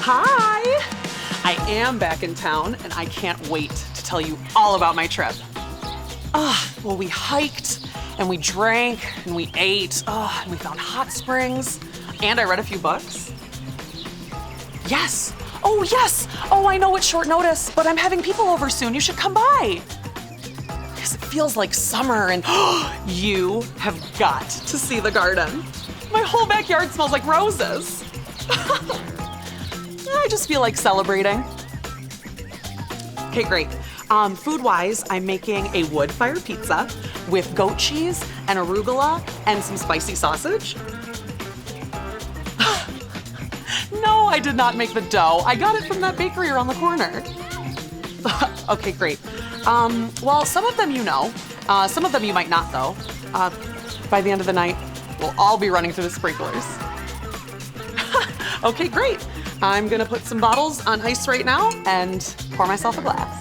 Hi! I am back in town and I can't wait to tell you all about my trip. Well, we hiked and we drank and we ate and we found hot springs and I read a few books. Yes! Oh, I know it's short notice, but I'm having people over soon. You should come by. Because it feels like summer and you have got to see the garden. My whole backyard smells like roses. I just feel like celebrating. Okay, great. Food-wise, I'm making a wood-fired pizza with goat cheese and arugula and some spicy sausage. No, I did not make the dough. I got it from that bakery around the corner. Okay, great. Well, some of them you know. Some of them you might not, though. By the end of the night, we'll all be running through the sprinklers. Okay, great. I'm gonna put some bottles on ice right now and pour myself a glass.